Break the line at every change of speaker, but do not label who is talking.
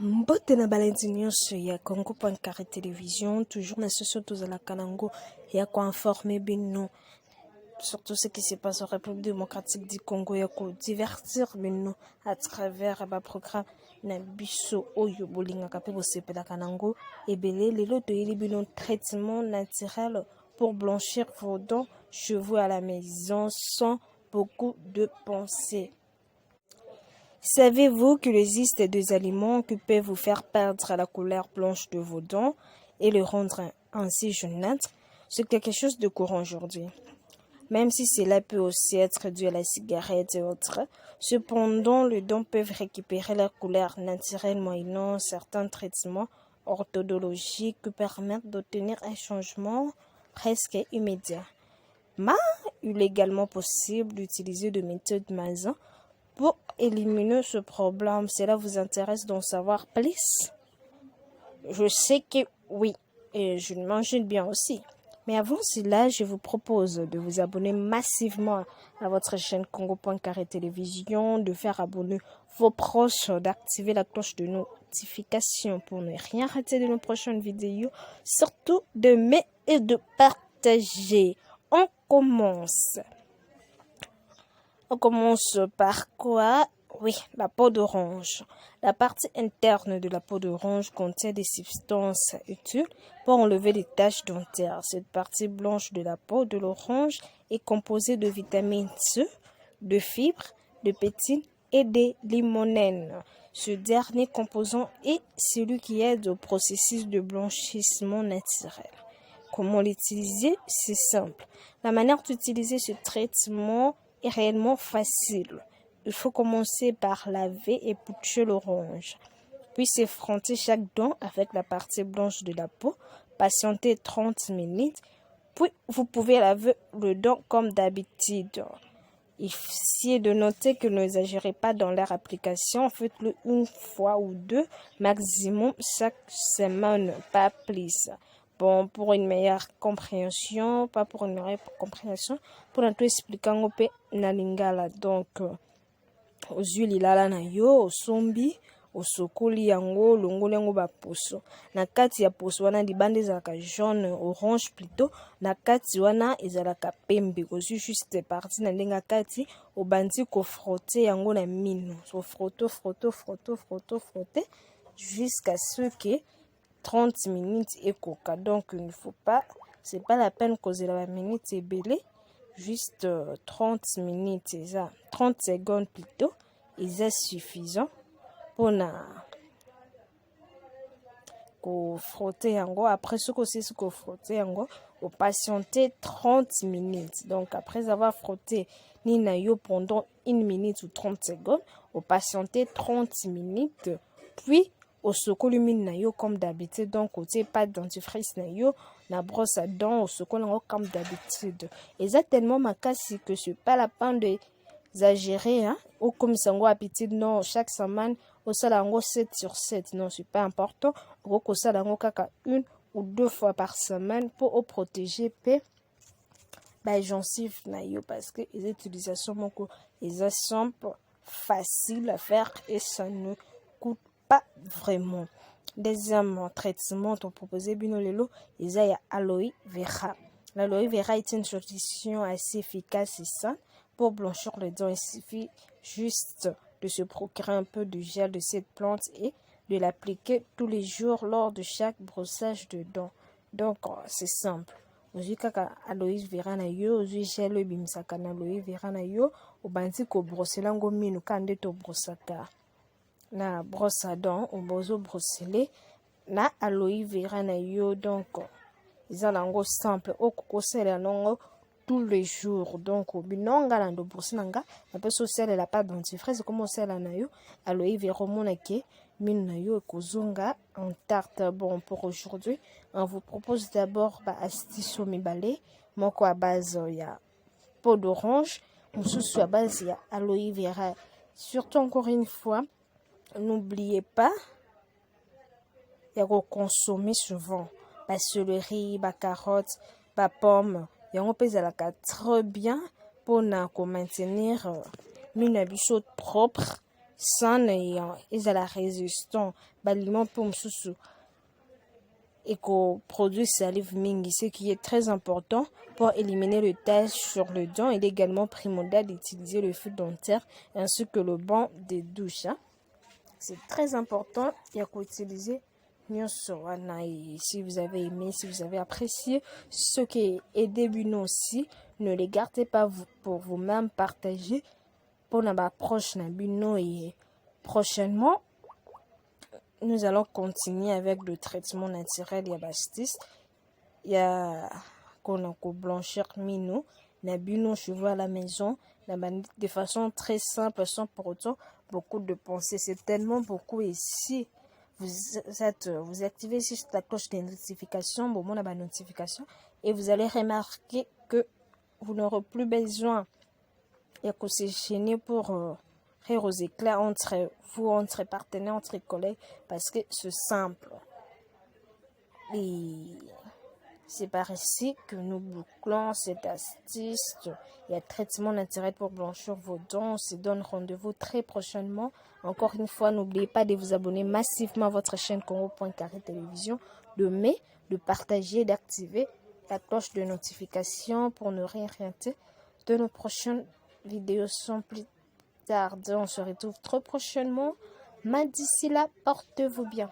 Mbote na balenzi nyonso ya Congo Pancarte Télévision, toujours na socio tozala kanango ya informer bino surtout ce qui se passe en République démocratique du Congo ya ko divertir bino à travers ba programme na biso oyo bolingaka pe bosepela kanango ebele lelo toyeli bino traitement naturel pour blanchir vos dents, cheveux à la maison sans beaucoup de pensées. Savez-vous qu'il existe des aliments qui peuvent vous faire perdre la couleur blanche de vos dents et le rendre ainsi jaunâtre? C'est quelque chose de courant aujourd'hui. Même si cela peut aussi être dû à la cigarette et autres, cependant, les dents peuvent récupérer leur couleur naturelle moyennant certains traitements orthodontiques qui permettent d'obtenir un changement presque immédiat. Mais il est également possible d'utiliser des méthodes maison pour éliminer ce problème. Cela vous intéresse d'en savoir plus? Je sais que oui, et je m'imagine bien aussi. Mais avant cela, je vous propose de vous abonner massivement à votre chaîne Congo Pancarte Télévision, de faire abonner vos proches, d'activer la cloche de notification pour ne rien rater de nos prochaines vidéos, surtout d'aimer et de partager. On commence. On commence par quoi? Oui, la peau d'orange. La partie interne de la peau d'orange contient des substances utiles pour enlever les taches dentaires. Cette partie blanche de la peau de l'orange est composée de vitamine C, de fibres, de pétine et de limonène. Ce dernier composant est celui qui aide au processus de blanchissement naturel. Comment l'utiliser? C'est simple. La manière d'utiliser ce traitement est réellement facile. Il faut commencer par laver et éplucher l'orange, puis s'effronter chaque dent avec la partie blanche de la peau, patienter 30 minutes, puis vous pouvez laver le dent comme d'habitude. Essayez de noter que n'exagérez pas dans leur application, faites-le une fois ou deux maximum chaque semaine, pas plus. Bon, pour une meilleure compréhension, pas pour une meilleure compréhension, pour tout expliquer en pe na lingala. Donc, ozwi lilala na yo, osombi, osokoli yango, longoli yango ba poso. Na kati ya poso wana libanda ezalaka jaune, orange plutôt, na kati wana ezalaka pembe. Ozwi juste parti na ndenge kati, obandi ko frotter yango na mino. So frotter, jusqu'à ce que 30 minutes et coca. Donc, il ne faut pas, c'est pas la peine causer la minute et belé, juste 30 minutes, 30 secondes plutôt, c'est suffisant pour frotter yango. Après ce que c'est ce que frotter yango, au patienter 30 minutes. Donc, après avoir frotté nina yo pendant 1 minute ou 30 secondes, au patienter 30 minutes, puis au sokoli mine na yo comme d'habitude. Donc côté pas de dentifrice na yo na brosse à dents au sokoli comme d'habitude. Exactement ma cas c'est que c'est pas la peine d'exagérer hein ou comme sango habitude non chaque semaine au salango 7 sur 7 non c'est pas important au salango kaka 1 ou 2 fois par semaine pour protéger pe ba gencive na yo parce que les utilisations moko les simple facile à faire et ça ne coûte pas vraiment. Deuxième traitement to proposer bino lelo eza ya aloe vera. L'aloe vera est une solution assez efficace et saine pour blanchir les dents. Il suffit juste de se procurer un peu de gel de cette plante et de l'appliquer tous les jours lors de chaque brossage de dents. Donc c'est simple. Ozwi kaka aloe vera na yo, ozwi gel ebimisaka na aloe vera na yo, obandi ko brossela ngo mino kande to brossaka. Na brosse à dents, obozo brossele na aloe vera na yo. Donc ils ont simple okokosela nango tous les jours. Donc binonga na ndo brosse nanga na peso sela la pas dentifrice comme sela na yo aloe vera monake mine na yo kozonga en tarte. Bon pour aujourd'hui, on vous propose d'abord astuce mibale moko à base ya peau d'orange, mususu à base ya aloe vera. Surtout encore une fois, n'oubliez pas de consommer souvent la céleri, la carotte, la pomme. Yango pezalaka très bien pour maintenir une bichot propre, sana ezala résistant baliment mpe mosusu produit salive mingi, ce qui est très important pour éliminer le tache sur le dent. Il est également primordial d'utiliser le fil dentaire ainsi que le banc de douche. C'est très important d'utiliser et si vous avez aimé, si vous avez apprécié ce qui est début aussi, ne les gardez pas pour vous-même, partagez pour la proche Nabino et prochainement nous allons continuer avec le traitement naturel Yabastis. Il y a qu'on a blanchir mino Nabino cheveux à la maison de façon très simple sans pour autant beaucoup de pensées. C'est tellement beaucoup ici. Vous activez sur la cloche de notification, moment la notification, et vous allez remarquer que vous n'aurez plus besoin de se gêner pour rire aux éclats entre vous, entre partenaires, entre collègues, parce que c'est simple. Et c'est par ici que nous bouclons cette astuce. Il y a traitement naturel pour blanchir vos dents. On se donne rendez-vous très prochainement. Encore une fois, n'oubliez pas de vous abonner massivement à votre chaîne Congo.carré Télévision, de partager et d'activer la cloche de notification pour ne rien rater de nos prochaines vidéos sans plus tarder. On se retrouve très prochainement. Mais d'ici là, portez-vous bien.